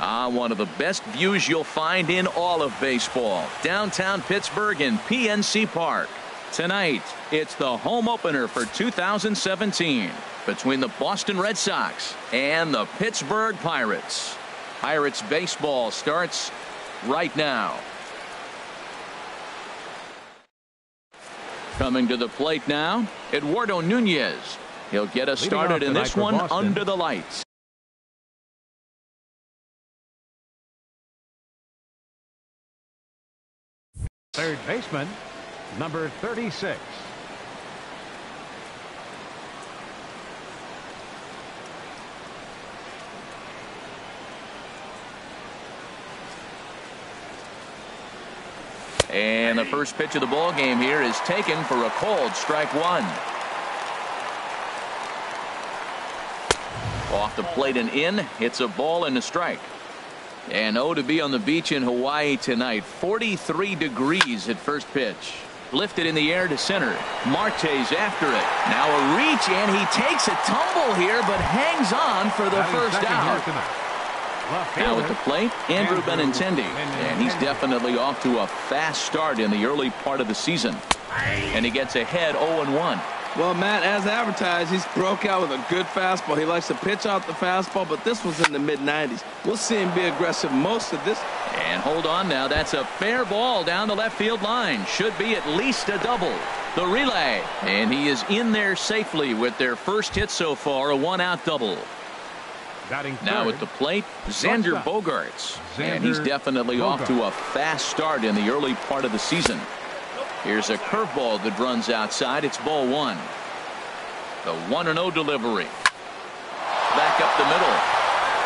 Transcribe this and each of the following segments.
One of the best views you'll find in all of baseball. Downtown Pittsburgh in PNC Park. Tonight, it's the home opener for 2017 between the Boston Red Sox and the Pittsburgh Pirates. Pirates baseball starts right now. Coming to the plate now, Eduardo Nunez. He'll get us started in this one under the lights. Third baseman, number 36. And the first pitch of the ball game here is taken for a called strike one. Off the plate and in. It's a ball and a strike. And to be on the beach in Hawaii tonight. 43 degrees at first pitch. Lifted in the air to center. Marte's after it. Now a reach, and he takes a tumble here, but hangs on for the first out. Now at the plate, Andrew Benintendi. And he's definitely off to a fast start in the early part of the season. And he gets ahead 0-1. Well, Matt, as advertised, he's broke out with a good fastball. He likes to pitch out the fastball, but this was in the mid-90s. We'll see him be aggressive most of this. And hold on now. That's a fair ball down the left field line. Should be at least a double. The relay. And he is in there safely with their first hit so far, a one-out double. Now at the plate, Xander Bogaerts. And he's definitely off to a fast start in the early part of the season. Here's a curveball that runs outside. It's ball one. The 1-0 delivery. Back up the middle.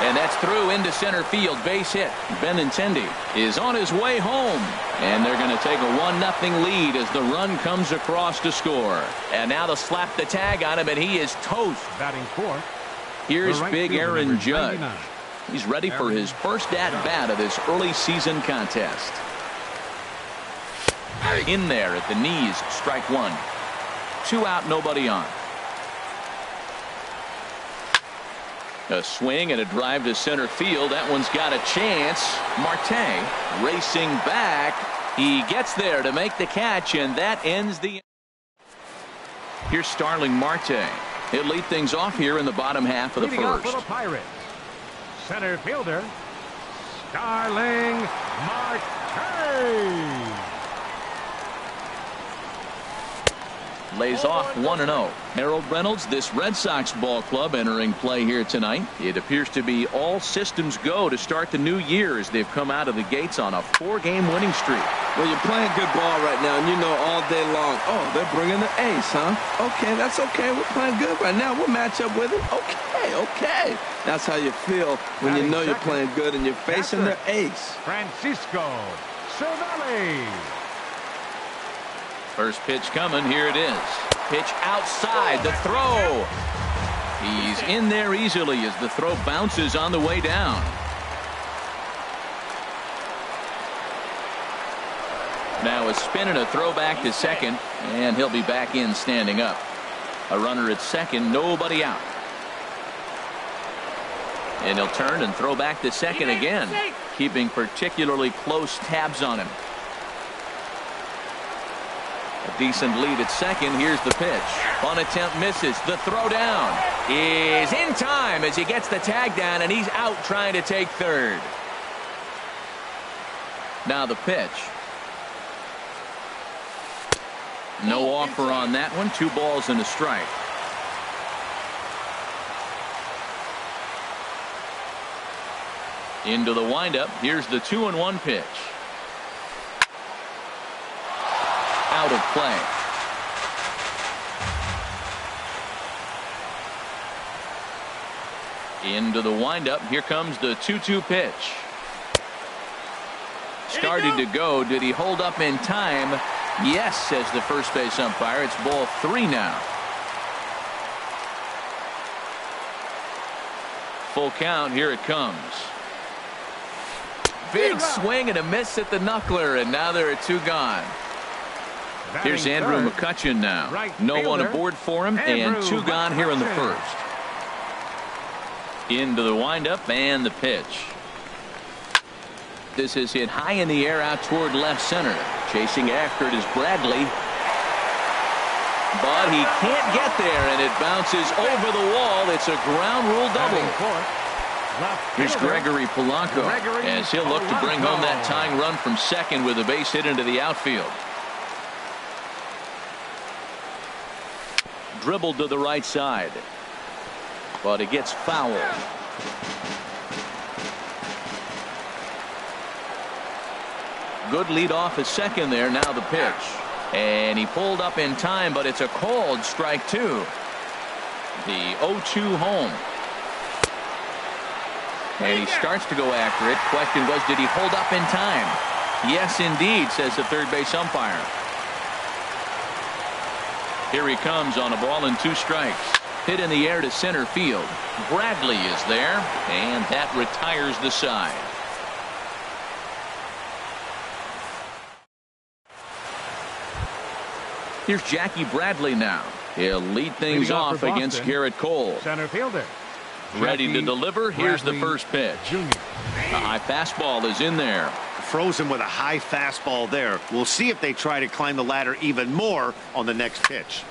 And that's through into center field. Base hit. Benintendi is on his way home. And they're going to take a 1-0 lead as the run comes across to score. And now they'll slap the tag on him, and he is toast. Batting fourth. Here's big Aaron Judge. He's ready for his first at-bat of this early season contest. In there at the knees, strike one. 2 out, nobody on. A swing and a drive to center field. That one's got a chance. Marte racing back. He gets there to make the catch, and that ends the. Here's Starling Marte. He'll lead things off here in the bottom half of the first. For the Pirates, center fielder Starling Marte. Lays off 1-0. Harold Reynolds, this Red Sox ball club entering play here tonight. It appears to be all systems go to start the new year as they've come out of the gates on a 4-game winning streak. Well, you're playing good ball right now, and you know all day long, oh, they're bringing the ace, huh? Okay, that's okay. We're playing good right now. We'll match up with it. Okay. That's how you feel when you know you're playing good and you're facing their ace. Francisco Cervelli. First pitch coming. Here it is. Pitch outside. The throw. He's in there easily as the throw bounces on the way down. Now a spin and a throw back to second, and he'll be back in standing up. A runner at second, nobody out. And he'll turn and throw back to second again, keeping particularly close tabs on him. A decent lead at second. Here's the pitch. Bunt attempt misses. The throw down is in time as he gets the tag down, and he's out trying to take third. Now the pitch. No offer on that one. 2 balls and a strike. Into the windup. Here's the 2-1 pitch. Out of play. Into the windup. Here comes the 2-2 pitch. Started to go. Did he hold up in time? Yes, says the first base umpire. It's ball 3 now. Full count. Here it comes. Big swing and a miss at the knuckler, and now there are 2 gone. Here's Andrew McCutchen now. No one aboard for him, and 2 gone here in the first. Into the windup and the pitch. This is hit high in the air out toward left center. Chasing after it is Bradley. But he can't get there, and it bounces over the wall. It's a ground rule double. Here's Gregory Polanco as he'll look to bring home that tying run from second with a base hit into the outfield. Dribbled to the right side, but it gets fouled. Good lead off at second there. Now the pitch. And he pulled up in time, but it's a called strike two. The 0-2 home. And he starts to go after it. Question was, did he hold up in time? Yes, indeed, says the third base umpire. Here he comes on a ball and 2 strikes. Hit in the air to center field. Bradley is there, and that retires the side. Here's Jackie Bradley now. He'll lead things off against Garrett Cole. Center fielder. Ready to deliver. Here's the first pitch. A high fastball is in there. Frozen with a high fastball there. We'll see if they try to climb the ladder even more on the next pitch.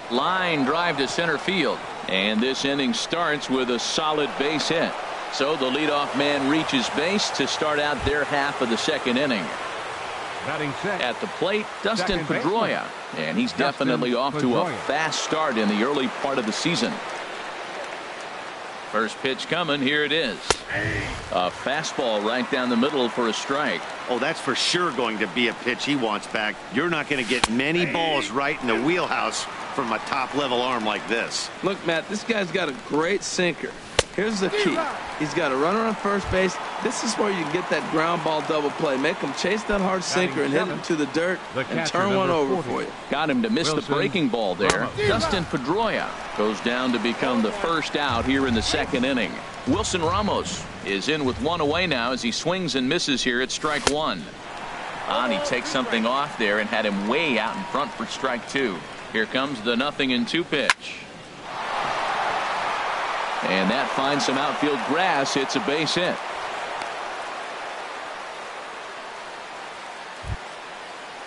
Line drive to center field. And this inning starts with a solid base hit. So the leadoff man reaches base to start out their half of the second inning. At the plate, Dustin Pedroia, and he's definitely off to a fast start in the early part of the season. First pitch coming. Here it is. A fastball right down the middle for a strike. Oh, that's for sure going to be a pitch he wants back. You're not going to get many balls right in the wheelhouse from a top-level arm like this. Look, Matt, this guy's got a great sinker. Here's the key. He's got a runner on first base. This is where you get that ground ball double play. Make him chase that hard sinker and hit him to the dirt and turn one over for you. Got him to miss the breaking ball there. Dustin Pedroia goes down to become the first out here in the second inning. Wilson Ramos is in with one away now as he swings and misses here at strike one. And he takes something off there and had him way out in front for strike two. Here comes the 0-2 pitch. And that finds some outfield grass. It's a base hit.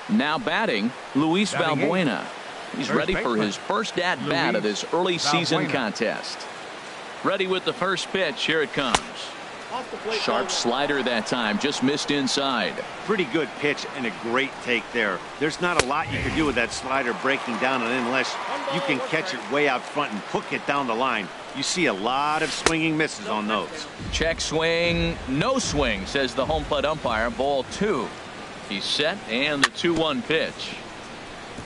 Now batting, Luis Valbuena. He's ready for his first at-bat of this early season contest. Ready with the first pitch. Here it comes. Sharp slider that time. Just missed inside. Pretty good pitch and a great take there. There's not a lot you can do with that slider breaking down unless you can catch it way out front and hook it down the line. You see a lot of swinging misses on those. Check swing. No swing, says the home plate umpire. Ball 2. He's set, and the 2-1 pitch.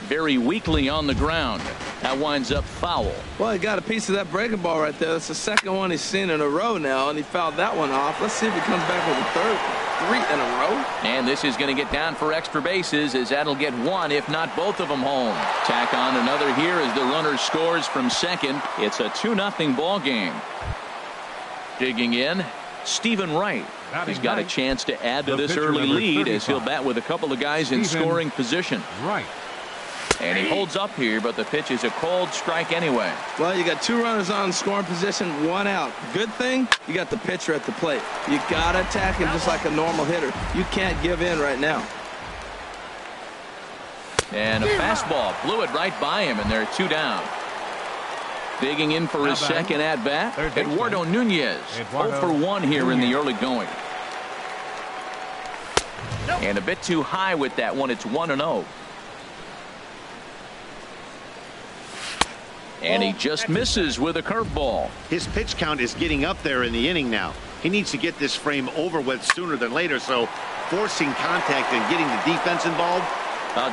Very weakly on the ground. That winds up foul. Well, he got a piece of that breaking ball right there. That's the second one he's seen in a row now, and he fouled that one off. Let's see if he comes back with a third. 3 in a row. And this is going to get down for extra bases as that'll get one, if not both of them, home. Tack on another here as the runner scores from second. It's a 2-0 ball game. Digging in, Stephen Wright. He's got a chance to add to this early lead as he'll bat with a couple of guys in scoring position. Right. And he holds up here, but the pitch is a called strike anyway. Well, you got 2 runners on scoring position, 1 out. Good thing, you got the pitcher at the plate. You got to attack him just like a normal hitter. You can't give in right now. And a fastball blew it right by him, and there are 2 down. Digging in for his second at-bat, Eduardo Nunez. 0 for 1 here in the early going. And a bit too high with that one. It's 1-0. And he just misses with a curveball. His pitch count is getting up there in the inning now. He needs to get this frame over with sooner than later, so forcing contact and getting the defense involved.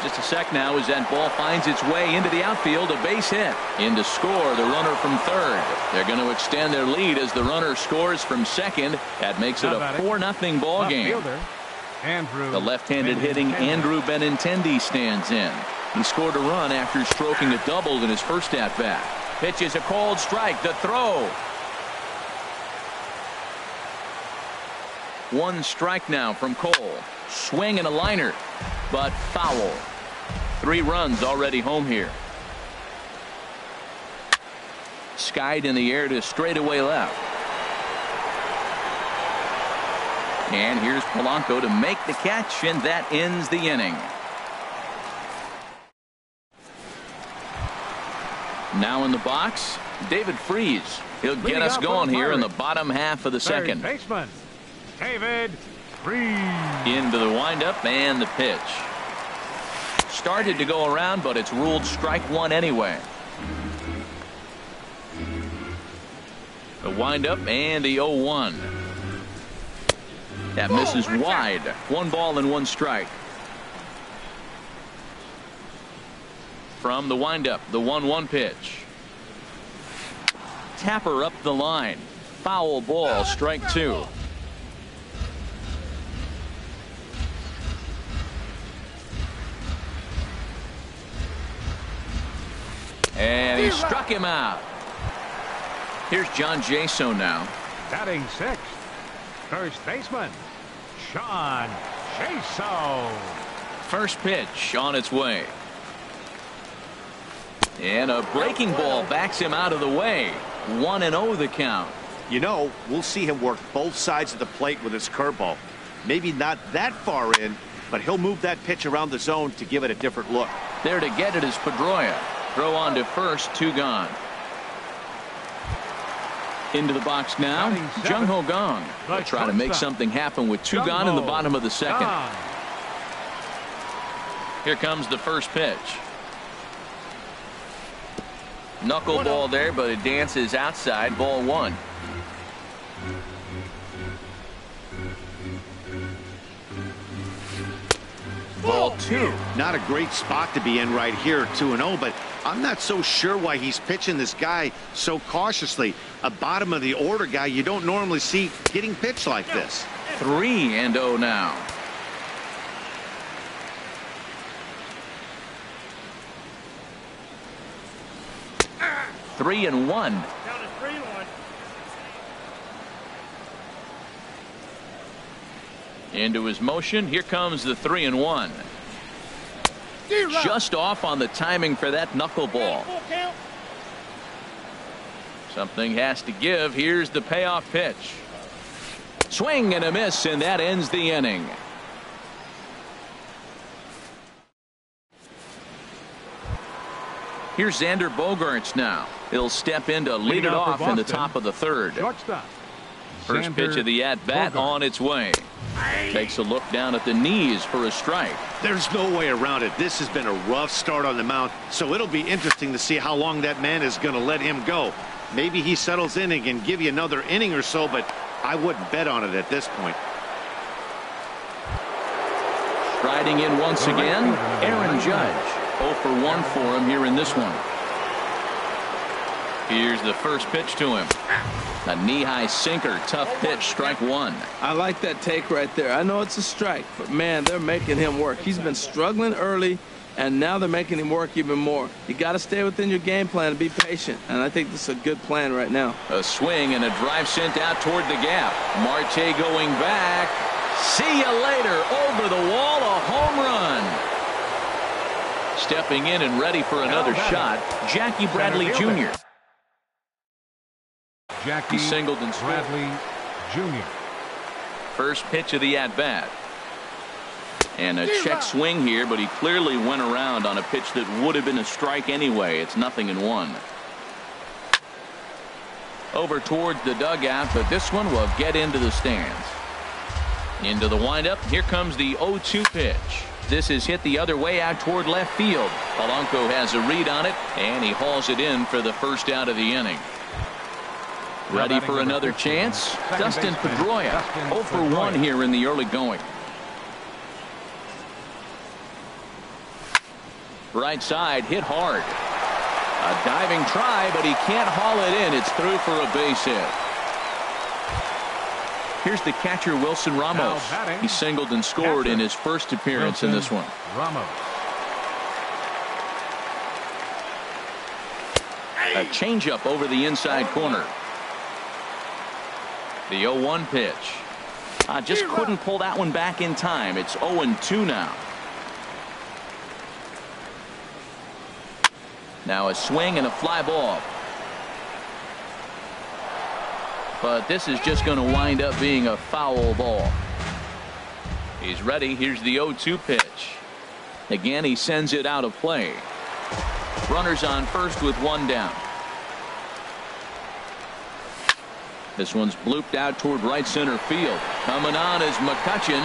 Just a sec now as that ball finds its way into the outfield. A base hit. In to score the runner from third. They're going to extend their lead as the runner scores from second. That makes it a 4-0 ball game. The left-handed hitting Andrew Benintendi stands in. He scored a run after stroking a double in his first at-bat. Pitch is a called strike. The throw. 1 strike now from Cole. Swing and a liner, but foul. 3 runs already home here. Skied in the air to straightaway left. And here's Polanco to make the catch, and that ends the inning. Now in the box, David Freese. He'll get us going here in the bottom half of the second. Third baseman, David Freese. Into the windup and the pitch. Started to go around, but it's ruled strike one anyway. The windup and the 0-1. That misses wide. 1 ball and 1 strike. From the windup, the 1-1 pitch. Tapper up the line. Foul ball, strike 2. And he struck him out. Here's John Jaso now. Batting 6th, first baseman, Sean Jaso. First pitch on its way. And a breaking ball backs him out of the way. 1-0 the count. You know, we'll see him work both sides of the plate with his curveball. Maybe not that far in, but he'll move that pitch around the zone to give it a different look. There to get it is Pedroia. Throw on to first, 2 gone. Into the box now, Jung Ho Gong. They'll try to make something happen with 2 gone in the bottom of the second. Here comes the first pitch. Knuckleball there, but it dances outside. Ball 1. Ball 2. Not a great spot to be in right here, 2-0, but I'm not so sure why he's pitching this guy so cautiously. A bottom of the order guy you don't normally see getting pitched like this. 3-0 now. Three and 1. Down to 3-1. Into his motion. Here comes the 3-1. Just off on the timing for that knuckleball. Something has to give. Here's the payoff pitch. Swing and a miss, and that ends the inning. Here's Xander Bogaerts now. He'll step in to lead it off in the top of the third. Shortstop, First pitch of the at-bat on its way. Takes a look down at the knees for a strike. There's no way around it. This has been a rough start on the mound, so it'll be interesting to see how long that man is going to let him go. Maybe he settles in and can give you another inning or so, but I wouldn't bet on it at this point. Striding in once again, Aaron Judge. 0 for 1 for him here in this one. Here's the first pitch to him. A knee-high sinker, tough pitch, strike 1. I like that take right there. I know it's a strike, but man, they're making him work. He's been struggling early, and now they're making him work even more. You got to stay within your game plan and be patient, and I think this is a good plan right now. A swing and a drive sent out toward the gap. Marte going back. See you later. Over the wall, a home run. Stepping in and ready for another shot, Jackie Bradley Jr. Jackie singled and scored. Bradley Jr. First pitch of the at-bat. And a check swing here, but he clearly went around on a pitch that would have been a strike anyway. It's 0-1. Over towards the dugout, but this one will get into the stands. Into the windup. Here comes the 0-2 pitch. This is hit the other way out toward left field. Polanco has a read on it, and he hauls it in for the first out of the inning. Ready for another chance? Dustin Pedroia. 0 for 1 here in the early going. Right side, hit hard. A diving try, but he can't haul it in. It's through for a base hit. Here's the catcher, Wilson Ramos. He singled and scored in his first appearance in this one. Ramos. A changeup over the inside corner. The 0-1 pitch. Just couldn't pull that one back in time. It's 0-2 now. Now a swing and a fly ball. But this is just going to wind up being a foul ball. He's ready. Here's the 0-2 pitch. Again, he sends it out of play. Runners on first with one down. This one's blooped out toward right center field. Coming on is McCutchen.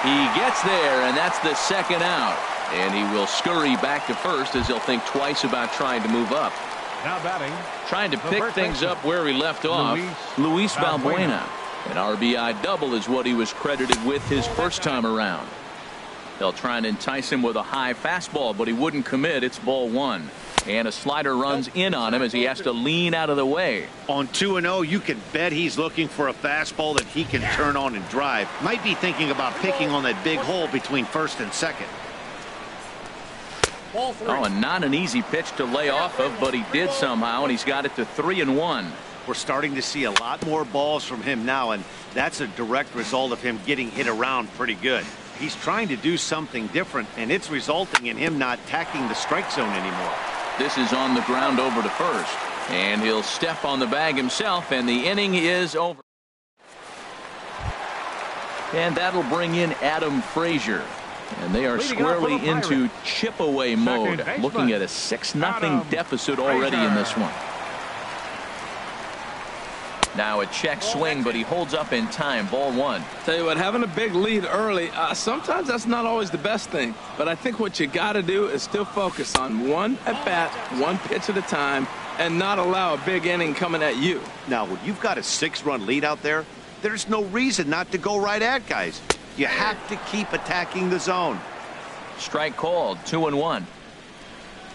He gets there, and that's the second out. And he will scurry back to first as he'll think twice about trying to move up. Now batting. Trying to pick things up where he left off. Luis Valbuena. An RBI double is what he was credited with his first time around. They'll try and entice him with a high fastball, but he wouldn't commit. It's ball one. And a slider runs in on him as he has to lean out of the way. On 2-0, you can bet he's looking for a fastball that he can turn on and drive. Might be thinking about picking on that big hole between first and second. Oh, and not an easy pitch to lay off of, but he did somehow, and he's got it to 3-1. We're starting to see a lot more balls from him now, and that's a direct result of him getting hit around pretty good. He's trying to do something different, and it's resulting in him not tacking the strike zone anymore. This is on the ground over to first, and he'll step on the bag himself, and the inning is over. And that'll bring in Adam Frazier. And they are squarely into chip-away mode, looking at a 6-0 deficit already in this one. Now a check swing, but he holds up in time. Ball one. Tell you what, having a big lead early, sometimes that's not always the best thing. But I think what you got to do is still focus on one at-bat, one pitch at a time, and not allow a big inning coming at you. Now, when you've got a 6-run lead out there, there's no reason not to go right at guys. You have to keep attacking the zone. Strike called. 2-1.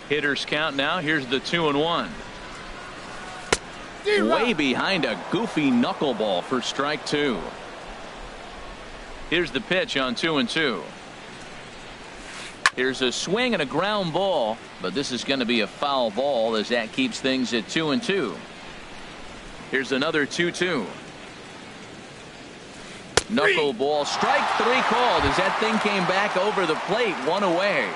Hitters count now. Here's the 2-1. Way behind a goofy knuckleball for strike two. Here's the pitch on 2-2. Here's a swing and a ground ball, but this is going to be a foul ball as that keeps things at 2-2. Here's another 2-2. Knuckleball, strike three called as that thing came back over the plate, one away.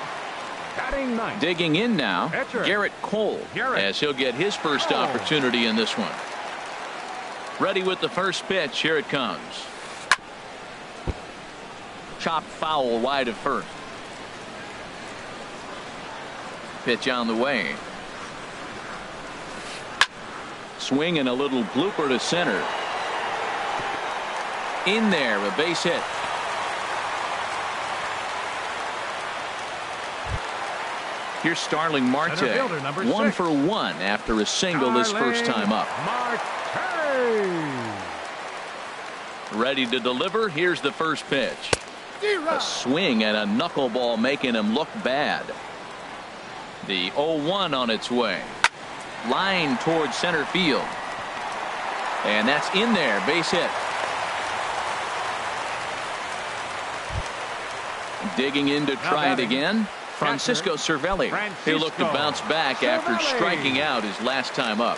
Digging in now, Garrett Cole, as he'll get his first opportunity in this one. Ready with the first pitch. Here it comes. Chopped foul wide of first. Pitch on the way. Swing and a little blooper to center. In there, a base hit. Here's Starling Marte. 1 for 1 after a single his first time up. Ready to deliver. Here's the first pitch. A swing and a knuckleball making him look bad. The 0-1 on its way. Line towards center field. And that's in there. Base hit. Digging in to try it again. Francisco Cervelli. He'll look to bounce back after striking out his last time up.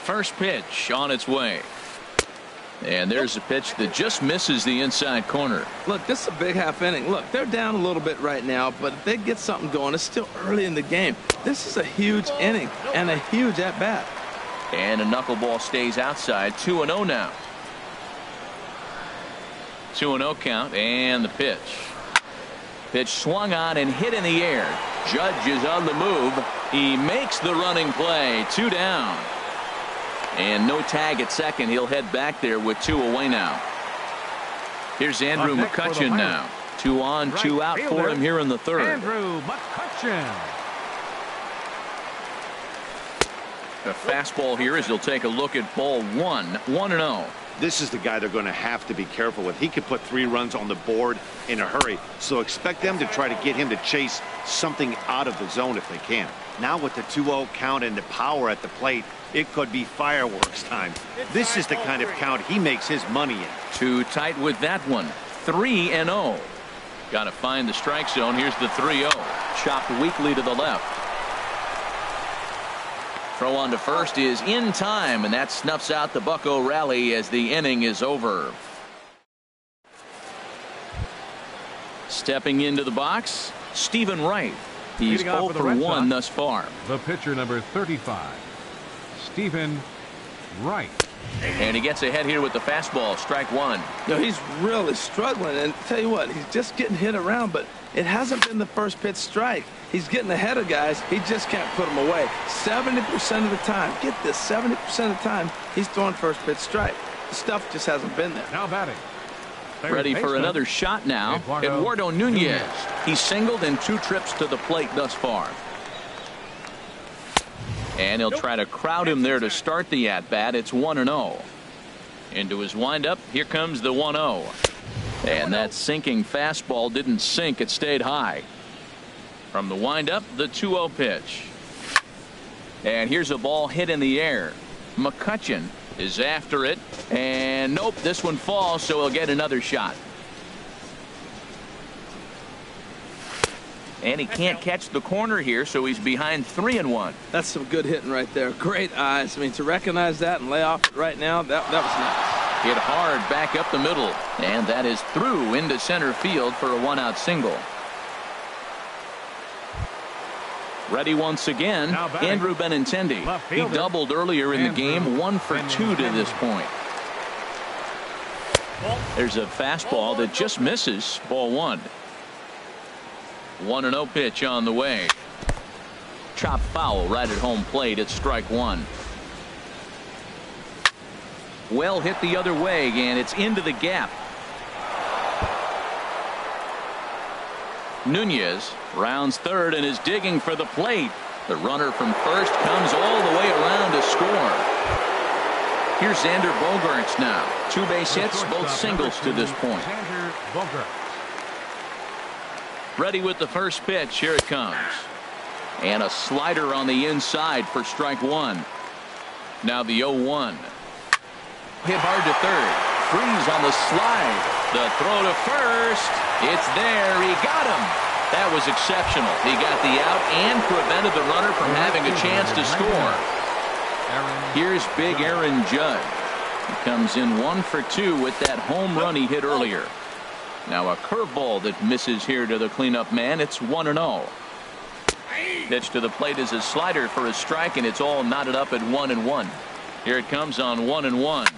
First pitch on its way. And there's a pitch that just misses the inside corner. Look, this is a big half inning. Look, they're down a little bit right now, but if they get something going, it's still early in the game. This is a huge inning and a huge at-bat. And a knuckleball stays outside. 2-0 now. 2-0 count, and the pitch. Pitch swung on and hit in the air. Judge is on the move. He makes the running play. 2 down. And no tag at second. He'll head back there with 2 away now. Here's Andrew McCutchen now. 2 on, 2 out for him here in the third. Andrew McCutchen. A fastball here as he'll take a look at ball one. 1-0. This is the guy they're going to have to be careful with. He could put 3 runs on the board in a hurry, so expect them to try to get him to chase something out of the zone if they can. Now with the 2-0 count and the power at the plate, it could be fireworks time. This is the kind of count he makes his money in. Too tight with that one. 3-0. Got to find the strike zone. Here's the 3-0. Chopped weakly to the left. Throw on to first is in time, and that snuffs out the Bucco rally as the inning is over. Stepping into the box, Stephen Wright. He's 0 for 1 thus far. The pitcher, number 35, Stephen Wright. And he gets ahead here with the fastball, strike one. You know, he's really struggling, and tell you what, he's just getting hit around, but it hasn't been the first pitch strike. He's getting ahead of guys. He just can't put them away. 70% of the time, get this, 70% of the time, he's throwing first pitch strike. The stuff just hasn't been there. Now batting. Ready for another shot now. Eduardo Nunez. He's singled in 2 trips to the plate thus far. And he'll try to crowd him there to start the at-bat. It's 1-0. Into his windup. Here comes the 1-0. And that sinking fastball didn't sink. It stayed high. From the windup, the 2-0 pitch. And here's a ball hit in the air. McCutchen is after it. And nope, this one falls, so he'll get another shot. And he can't catch the corner here, so he's behind 3-1. That's some good hitting right there. Great eyes. I mean, to recognize that and lay off it right now, that was nice. Hit hard back up the middle. And that is through into center field for a 1-out single. Ready once again, Andrew Benintendi. He doubled earlier in the game, 1 for 2 to this point. There's a fastball that just misses, ball 1. 1-0 pitch on the way. Chop foul right at home plate. It's strike 1. Well hit the other way, and it's into the gap. Nunez rounds third and is digging for the plate. The runner from first comes all the way around to score. Here's Xander Bogaerts now. 2 base hits, both singles to this point. Ready with the first pitch. Here it comes. And a slider on the inside for strike 1. Now the 0-1. Hit hard to third. Freeze on the slide. The throw to first. It's there. He got him. That was exceptional. He got the out and prevented the runner from having a chance to score. Here's big Aaron Judge. He comes in 1 for 2 with that home run he hit earlier. Now a curveball that misses here to the cleanup man. It's 1-0. Pitch to the plate is a slider for a strike, and it's all knotted up at 1-1. Here it comes on 1-1.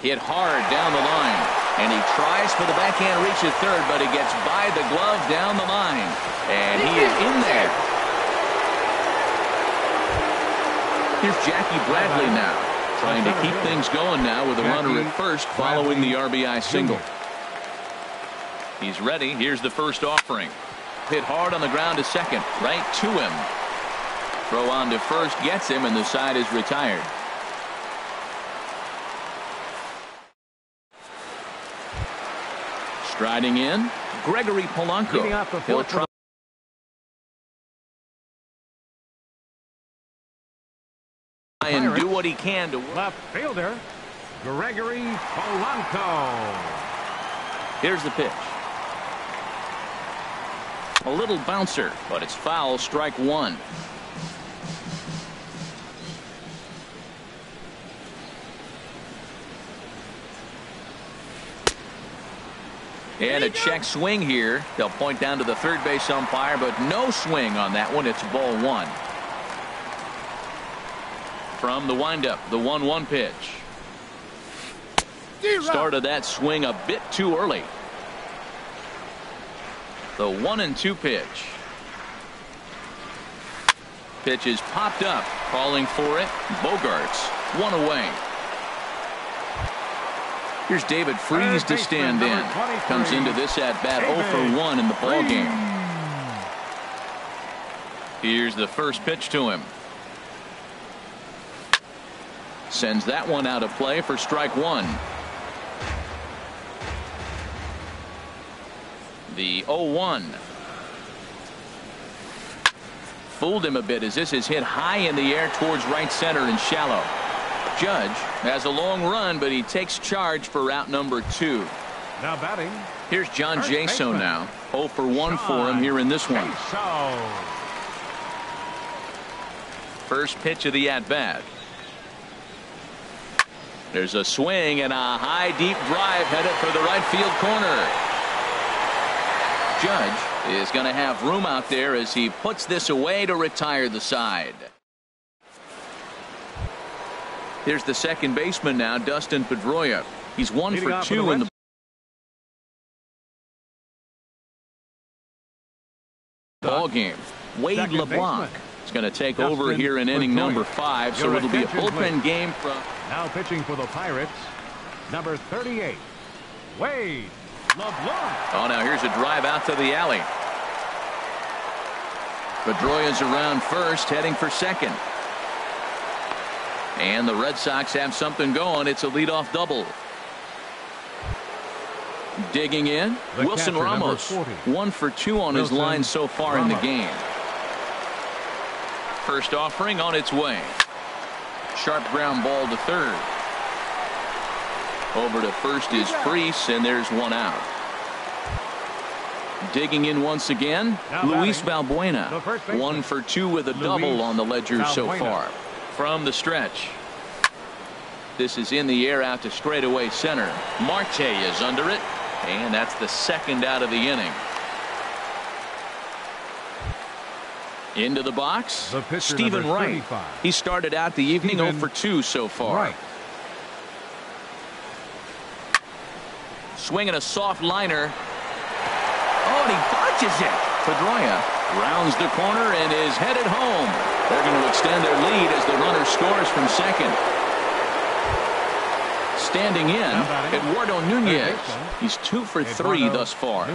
Hit hard down the line, and he tries for the backhand reach at third, but he gets by the glove down the line, and he is in there. Here's Jackie Bradley now, trying to keep things going now with a runner at first following the RBI single. He's ready. Here's the first offering. Hit hard on the ground to second, right to him. Throw on to first gets him, and the side is retired. Striding in, Gregory Polanco. He'll try and do what he can to left fielder Gregory Polanco. Here's the pitch. A little bouncer, but it's foul. Strike 1. And a check swing here. They'll point down to the third base umpire, but no swing on that one. It's ball 1. From the windup, the 1-1 pitch. Started that swing a bit too early. The 1-2 pitch. Pitch is popped up. Calling for it. Bogaerts. 1 away. Here's David Freese to stand in. Comes into this at bat 0 for 1 in the ball game. Here's the first pitch to him. Sends that one out of play for strike 1. The 0-1. Fooled him a bit as this is hit high in the air towards right center and shallow. Judge has a long run, but he takes charge for route number 2. Now batting. Here's John Jaso now. 0 for 1 for him here in this one. First pitch of the at-bat. There's a swing and a high deep drive headed for the right field corner. Judge is going to have room out there as he puts this away to retire the side. Here's the second baseman now, Dustin Pedroia. He's 1 for 2 in the ball game. Wade LeBlanc is going to take over here in inning number 5, so it'll be a bullpen game from. Now pitching for the Pirates, number 38, Wade LeBlanc. Oh, now here's a drive out to the alley. Pedroia's around first, heading for second. And the Red Sox have something going. It's a leadoff double. Digging in, Wilson Ramos, 1 for 2 on his line so far in the game. First offering on its way. Sharp ground ball to third. Over to first is Freese, and there's one out. Digging in once again, Luis Valbuena, 1 for 2 with a double on the ledger so far. From the stretch. This is in the air out to straightaway center. Marte is under it, and that's the second out of the inning. Into the box, Stephen Wright. He started out the evening 0 for 2 so far. Swinging a soft liner. Oh, and he botches it. Pedroia rounds the corner and is headed home. They're going to extend their lead as the runner scores from second. Standing in, Eduardo Nunez. He's 2 for 3 thus far.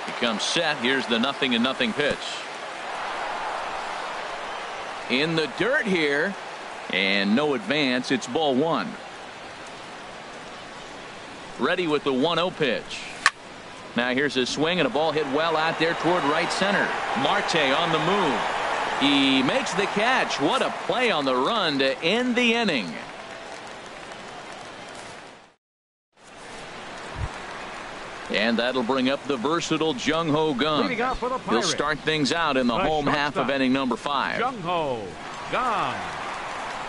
He comes set. Here's the 0-0 pitch. In the dirt here, and no advance. It's ball 1. Ready with the 1-0 pitch. Now here's a swing and a ball hit well out there toward right center. Marte on the move. He makes the catch. What a play on the run to end the inning. And that'll bring up the versatile Jung Ho Gung. He'll start things out in the home half of inning number 5. Jung Ho Gung.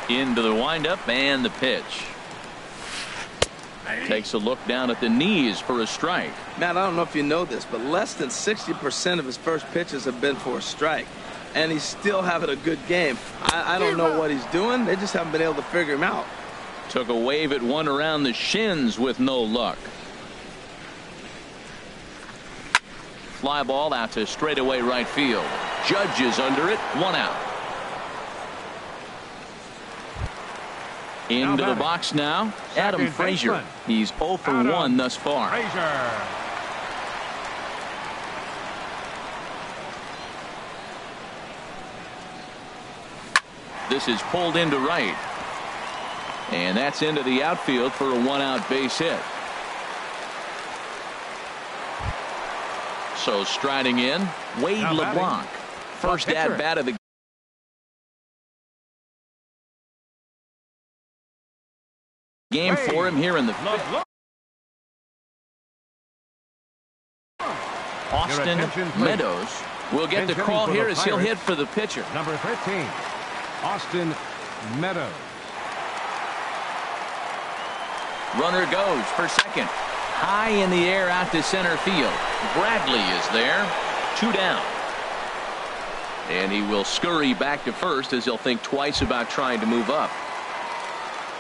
Into the windup and the pitch. Takes a look down at the knees for a strike. Matt, I don't know if you know this, but less than 60% of his first pitches have been for a strike. And he's still having a good game. I don't know what he's doing. They just haven't been able to figure him out. Took a wave at one around the shins with no luck. Fly ball out to straightaway right field. Judge is under it. 1 out. Into the box now, Adam Frazier. He's 0 for 1 thus far. This is pulled into right. And that's into the outfield for a 1-out base hit. So striding in, Wade LeBlanc. First at bat of the game for him here in the 5th. Austin Meadows will get the call here as he'll hit for the pitcher. Number 13, Austin Meadows. Runner goes for second. High in the air out to center field. Bradley is there. 2 down. And he will scurry back to first as he'll think twice about trying to move up.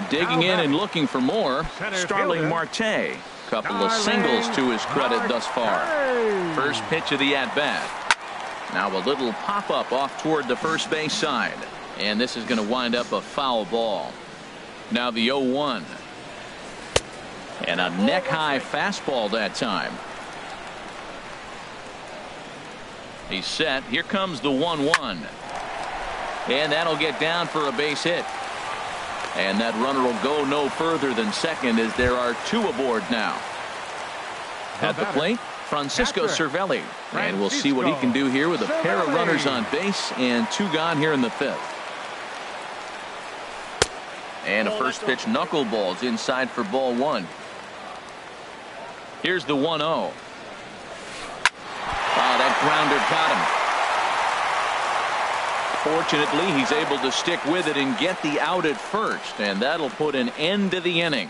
Digging in and looking for more, Starling Marte. Couple of singles to his credit thus far. First pitch of the at-bat. Now a little pop-up off toward the first base side. And this is going to wind up a foul ball. Now the 0-1. And a neck-high fastball that time. He's set. Here comes the 1-1. And that'll get down for a base hit. And that runner will go no further than second as there are 2 aboard now. At the plate, Francisco Cervelli. And we'll see what he can do here with a pair of runners on base and 2 gone here in the 5th. And a first pitch knuckleballs inside for ball 1. Here's the 1-0. Wow, that grounder got him. Fortunately, he's able to stick with it and get the out at first, and that'll put an end to the inning.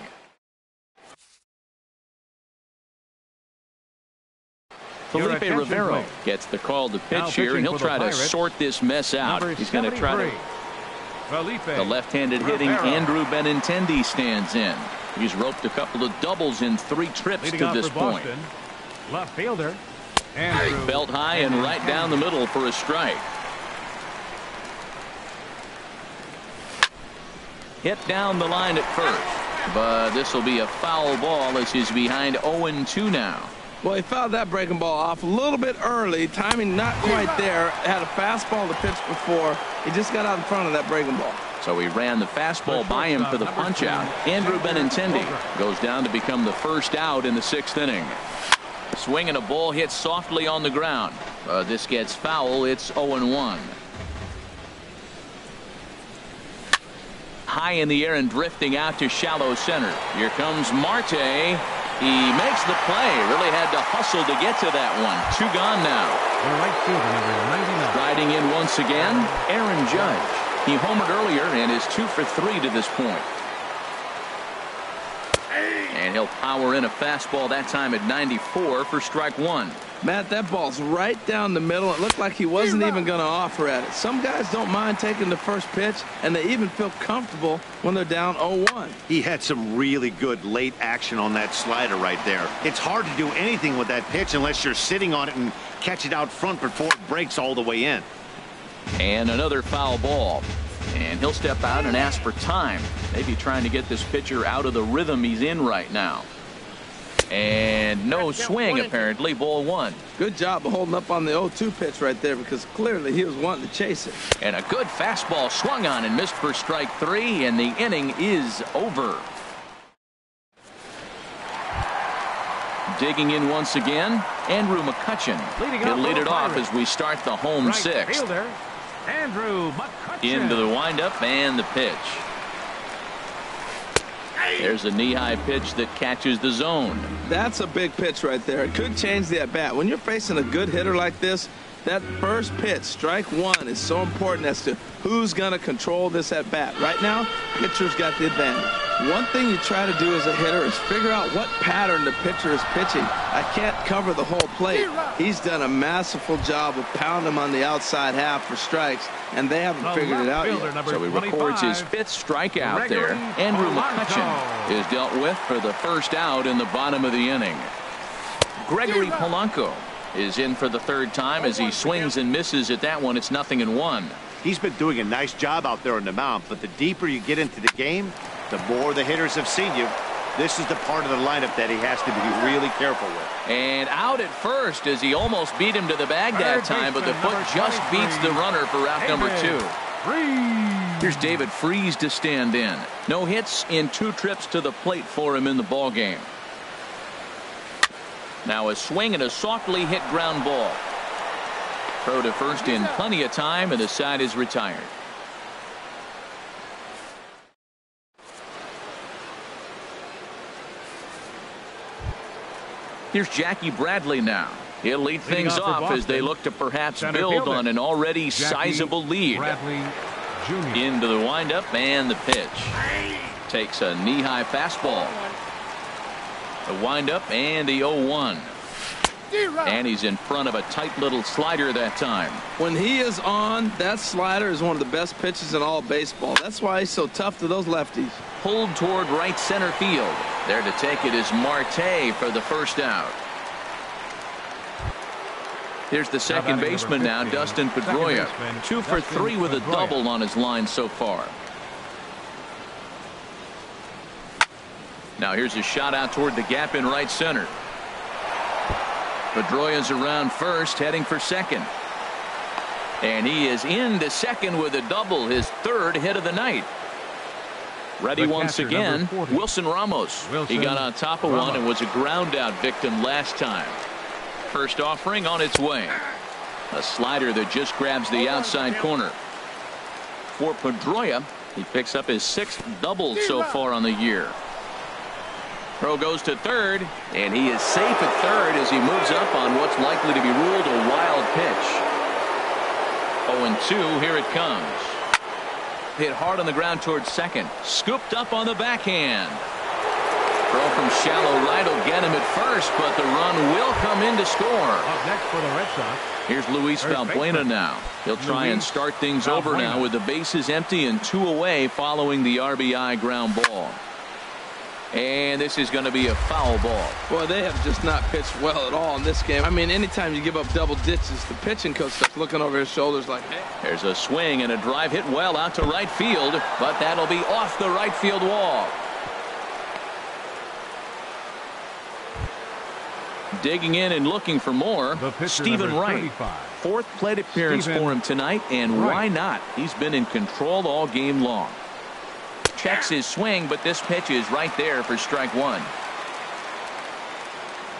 Felipe Rivero gets the call to pitch here, and he'll try to sort this mess out. He's going to try to The left-handed hitting Andrew Benintendi stands in. He's roped a couple of doubles in 3 trips to this point. Left fielder. Belt high and right down the middle for a strike. Hit down the line at first, but this will be a foul ball as he's behind 0-2 now. Well, he fouled that breaking ball off a little bit early. Timing not quite there. Had a fastball to pitch before. He just got out in front of that breaking ball. So he ran the fastball by him for the punch out. Andrew Benintendi goes down to become the first out in the 6th inning. Swing and a ball hit softly on the ground. This gets foul. It's 0-1. High in the air and drifting out to shallow center. Here comes Marte. He makes the play. Really had to hustle to get to that one. 2 gone now. Riding in once again, Aaron Judge. He homered earlier and is 2 for 3 to this point. And he'll power in a fastball that time at 94 for strike 1. Matt, that ball's right down the middle. It looked like he wasn't even going to offer at it. Some guys don't mind taking the first pitch, and they even feel comfortable when they're down 0-1. He had some really good late action on that slider right there. It's hard to do anything with that pitch unless you're sitting on it and catch it out front before it breaks all the way in. And another foul ball. And he'll step out and ask for time. Maybe trying to get this pitcher out of the rhythm he's in right now. And no swing, apparently. Ball 1. Good job of holding up on the 0-2 pitch right there, because clearly he was wanting to chase it. And a good fastball swung on and missed for strike 3, and the inning is over. Digging in once again, Andrew McCutchen. He'll lead it off as we start the home 6th. Andrew McCutchen. Into the windup and the pitch. There's a knee-high pitch that catches the zone. That's a big pitch right there. It could change the at-bat. When you're facing a good hitter like this, that first pitch, strike 1, is so important as to who's going to control this at-bat. Right now, pitcher's got the advantage. One thing you try to do as a hitter is figure out what pattern the pitcher is pitching. I can't cover the whole plate. He's done a masterful job of pounding him on the outside half for strikes, and they haven't figured it out yet. So he records his 5th strikeout there. Andrew McCutchen is dealt with for the first out in the bottom of the inning. Gregory Polanco is in for the 3rd time as he swings and misses at that one. It's 0-1. He's been doing a nice job out there on the mound, but the deeper you get into the game, the more the hitters have seen you. This is the part of the lineup that he has to be really careful with. And out at first as he almost beat him to the bag that time, but the foot just beats the runner for out number 2. Here's David Freese to stand in. No hits in 2 trips to the plate for him in the ball game. Now a swing and a softly hit ground ball. Throw to first in plenty of time, and the side is retired. Here's Jackie Bradley now. He'll lead things off as they look to perhaps build on an already sizable lead. Into the windup and the pitch. Takes a knee-high fastball. The windup and the 0-1. And he's in front of a tight little slider that time. When he is on, that slider is one of the best pitches in all of baseball. That's why he's so tough to those lefties. Pulled toward right center field. There to take it is Marte for the first out. Here's the second baseman now, Dustin Pedroia. 2 for 3 with a double on his line so far. Now here's a shot out toward the gap in right center. Pedroia's around first, heading for second. And he is into second with a double, his 3rd hit of the night. Ready once again, Wilson Ramos. He got on top of one and was a ground out victim last time. First offering on its way. A slider that just grabs the outside corner. For Pedroia, he picks up his 6th double so far on the year. Throw goes to third, and he is safe at third as he moves up on what's likely to be ruled a wild pitch. 0-2, here it comes. Hit hard on the ground towards second. Scooped up on the backhand. Throw from shallow right will get him at first, but the run will come in to score. Up next for the Red Sox. Here's Luis Valbuena now. He'll try and start things over now with the bases empty and 2 away following the RBI ground ball. And this is going to be a foul ball. Boy, they have just not pitched well at all in this game. I mean, anytime you give up double digits, the pitching coach starts looking over his shoulders like, hey. There's a swing and a drive hit well out to right field, but that'll be off the right field wall. Digging in and looking for more, Stephen Wright. 4th plate appearance for him tonight, and why not? He's been in control all game long. Checks his swing, but this pitch is right there for strike 1.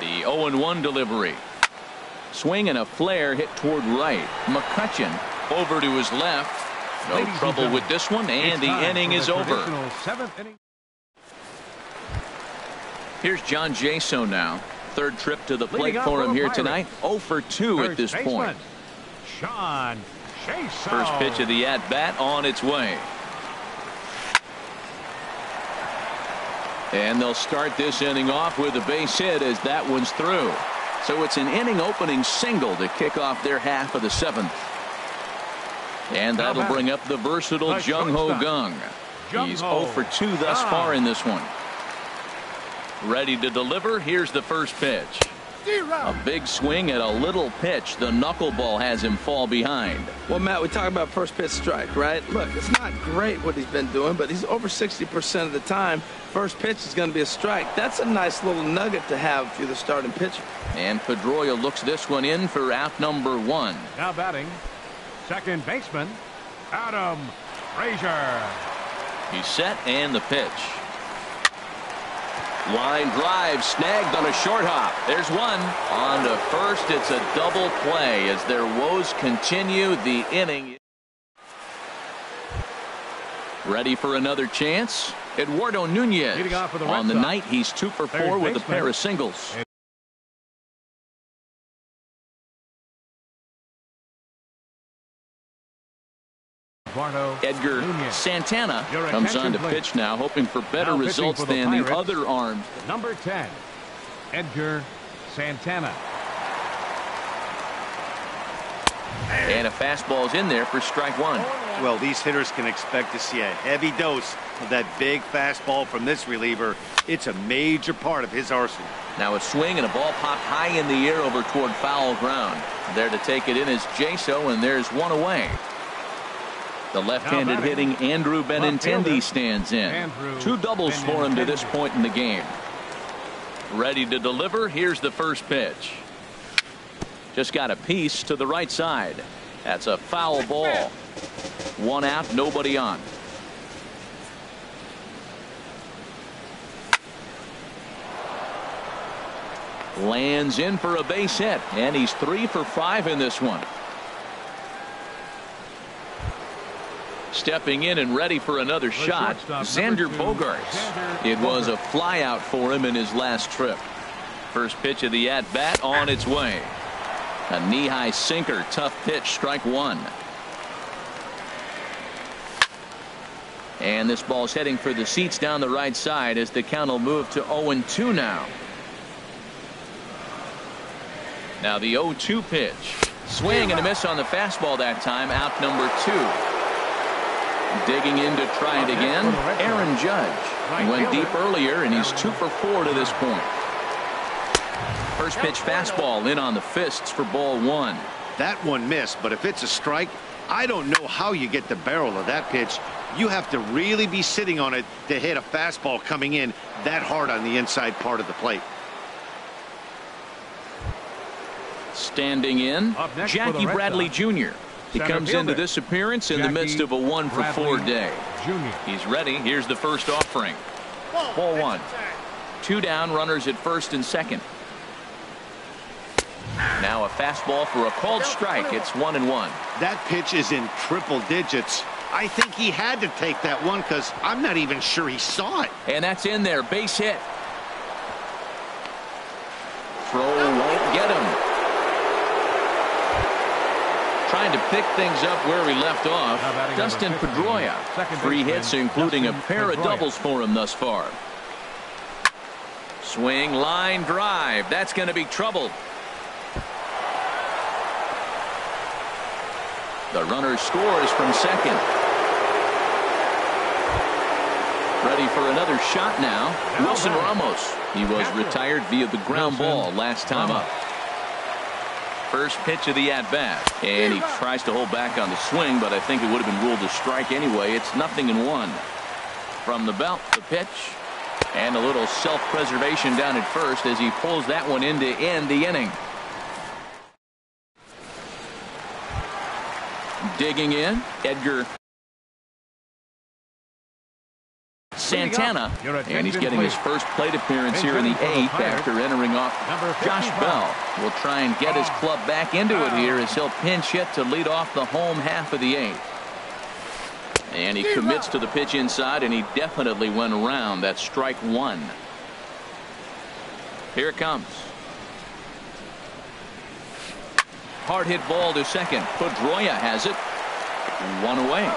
The 0-1 delivery. Swing and a flare hit toward right. McCutchen over to his left. No trouble with this one, and the inning is over. Here's John Jaso now. 3rd trip to the plate for him here tonight. 0 for 2 at this point. First pitch of the at-bat on its way. And they'll start this inning off with a base hit as that one's through. So it's an inning opening single to kick off their half of the 7th. And that'll bring up the versatile Jung Ho Kang. He's 0 for 2 thus far in this one. Ready to deliver. Here's the first pitch. A big swing at a little pitch. The knuckleball has him fall behind. Well, Matt, we talk about first pitch strike, right? Look, it's not great what he's been doing, but he's over 60% of the time. First pitch is going to be a strike. That's a nice little nugget to have if you're the starting pitcher. And Pedroia looks this one in for out number 1. Now batting, second baseman, Adam Frazier. He's set and the pitch. Line drive snagged on a short hop. There's one. On to first. It's a double play as their woes continue. The inning. Ready for another chance. Eduardo Nunez. On the night, he's 2 for 4 with a pair of singles. Edgar Santana comes on to pitch now, hoping for better results than the other arms. Number 10, Edgar Santana. And a fastball's in there for strike 1. Well, these hitters can expect to see a heavy dose of that big fastball from this reliever. It's a major part of his arsenal. Now a swing and a ball popped high in the air over toward foul ground. There to take it in is Jaso, and there's one away. The left-handed hitting Andrew Benintendi stands in. 2 doubles for him to this point in the game. Ready to deliver. Here's the first pitch. Just got a piece to the right side. That's a foul ball. 1 out, nobody on. Lands in for a base hit, and he's 3 for 5 in this one. Stepping in and ready for another shot, Xander Bogaerts. It was a flyout for him in his last trip. First pitch of the at-bat on its way. A knee-high sinker, tough pitch, strike 1. And this ball's heading for the seats down the right side as the count will move to 0-2 now. Now the 0-2 pitch. Swing and a miss on the fastball that time, out number 2. Digging in to try it again, Aaron Judge. He went deep earlier, and he's 2 for 4 to this point. First pitch fastball in on the fists for ball 1. That one missed, but if it's a strike, I don't know how you get the barrel of that pitch. You have to really be sitting on it to hit a fastball coming in that hard on the inside part of the plate. Standing in, Jackie Bradley Jr. He comes into this appearance in the midst of a 1 for 4 day. He's ready. Here's the first offering. Ball 1. 2 down, runners at first and second. Now a fastball for a called strike. It's 1-1. That pitch is in triple digits. I think he had to take that one because I'm not even sure he saw it. And that's in there. Base hit. Throw won't get him. Trying to pick things up where we left off. Dustin Pedroia. 3 hits, including a pair of doubles for him thus far. Swing, line drive. That's going to be trouble. The runner scores from second. Ready for another shot now. Wilson Ramos. He was retired via the ground ball last time up. First pitch of the at-bat. And he tries to hold back on the swing, but I think it would have been ruled a strike anyway. It's 0-1. From the belt, the pitch. And a little self-preservation down at first as he pulls that one in to end the inning. Digging in, Edgar Santana, and he's getting his first plate appearance here in the 8th after entering off. Josh Bell will try and get his club back into it here as he'll pinch hit to lead off the home half of the 8th. And he commits to the pitch inside, and he definitely went around. That's strike one. Here it comes. Hard hit ball to second. Pedroia has it. One away.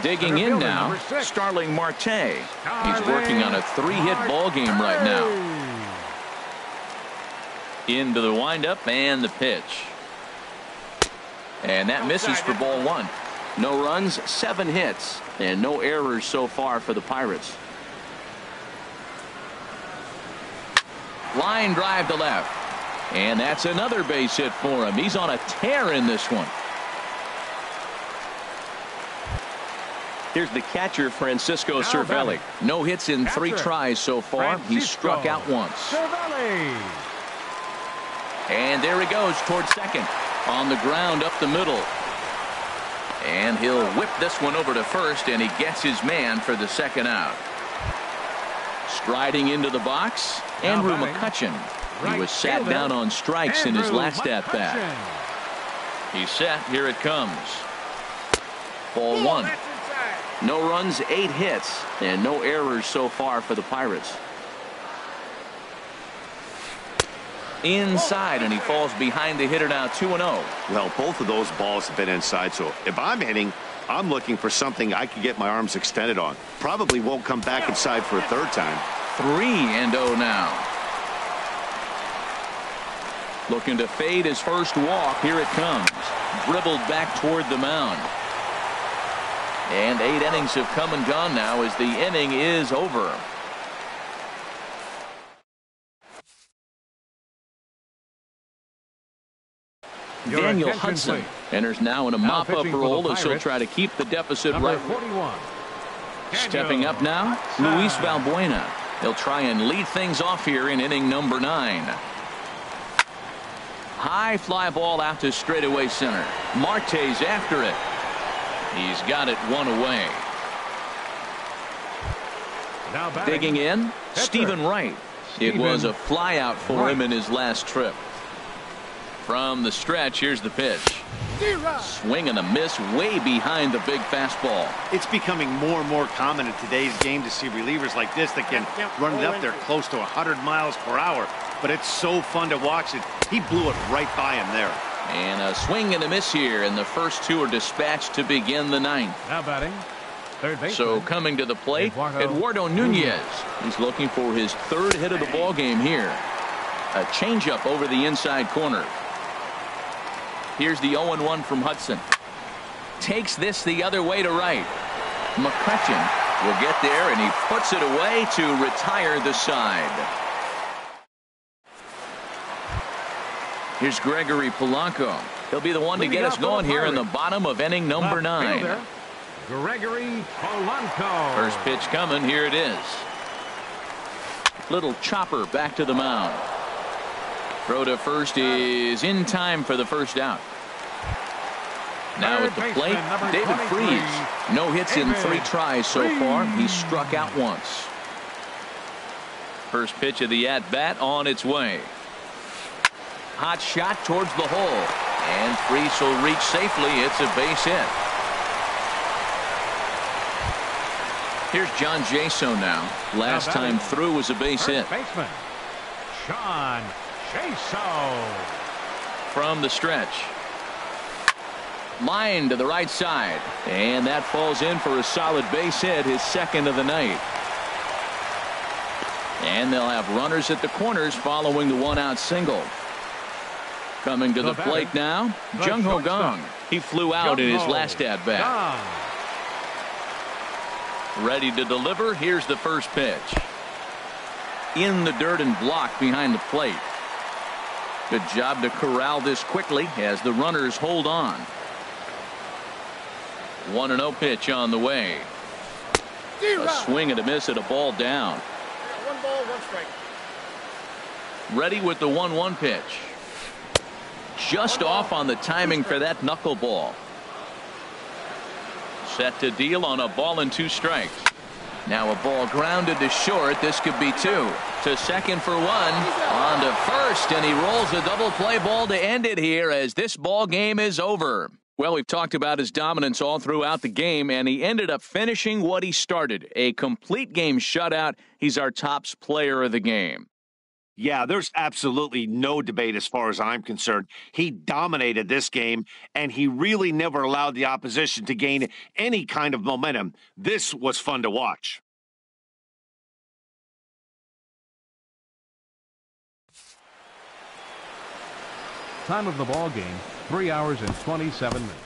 Digging in now, Starling Marte. He's working on a 3-hit ball game right now. Into the windup and the pitch. And that misses for ball one. No runs, 7 hits, and no errors so far for the Pirates. Line drive to left. And that's another base hit for him. He's on a tear in this one. Here's the catcher, Francisco Cervelli. No hits in 3 tries so far. He's struck out once. And there he goes towards second. On the ground up the middle. And he'll whip this one over to first, and he gets his man for the second out. Striding into the box, Andrew McCutchen. He was sat down on strikes in his last at-bat. He's set. Here it comes. Ball one. No runs, 8 hits, and no errors so far for the Pirates. Inside, and he falls behind the hitter now, 2-0. Well, both of those balls have been inside, so if I'm hitting, I'm looking for something I can get my arms extended on. Probably won't come back inside for a third time. 3-0 now. Looking to fade his first walk. Here it comes. Dribbled back toward the mound. And 8 innings have come and gone now as the inning is over. Daniel Hudson enters now in a mop-up role as he'll try to keep the deficit right. Stepping up now, Luis Valbuena. He'll try and lead things off here in inning number 9. High fly ball out to straightaway center. Marte's after it. He's got it 1 away. Digging in, Stephen Wright. It was a fly out for him in his last trip. From the stretch, here's the pitch. Swing and a miss way behind the big fastball. It's becoming more and more common in today's game to see relievers like this that can run it up there close to 100 miles per hour. But it's so fun to watch it. He blew it right by him there. And a swing and a miss here, and the first 2 are dispatched to begin the 9th. Now batting, third baseman. So coming to the plate, Eduardo Nunez. He's looking for his 3rd hit of the ball game here. A changeup over the inside corner. Here's the 0-1 from Hudson. Takes this the other way to right. McCutchen will get there, and he puts it away to retire the side. Here's Gregory Polanco. He'll be the one to get us going here in the bottom of inning number 9. Gregory Polanco. First pitch coming. Here it is. Little chopper back to the mound. Throw to first is in time for the first out. Now at the plate, David Freese. No hits in 3 tries so far. He's struck out once. First pitch of the at-bat on its way. Hot shot towards the hole. And Freese will reach safely. It's a base hit. Here's John Jaso now. Last time through was a base hit. Baseman, John Jaso. From the stretch. Line to the right side. And that falls in for a solid base hit, his 2nd of the night. And they'll have runners at the corners following the one-out single. Coming to the plate now, Jung-Ho Kang. He flew out in his last at-bat. Ready to deliver. Here's the first pitch. In the dirt and blocked behind the plate. Good job to corral this quickly as the runners hold on. 1-0 pitch on the way. A swing and a miss at a ball down. 1 ball, 1 strike. Ready with the 1-1 pitch. Just off on the timing for that knuckleball. Set to deal on a ball and 2 strikes. Now a ball grounded to short. This could be 2. To second for 1. On to first, and he rolls a double play ball to end it here as this ball game is over. Well, we've talked about his dominance all throughout the game, and he ended up finishing what he started. A complete game shutout. He's our tops player of the game. Yeah, there's absolutely no debate as far as I'm concerned. He dominated this game, and he really never allowed the opposition to gain any kind of momentum. This was fun to watch. Time of the ball game, 3 hours and 27 minutes.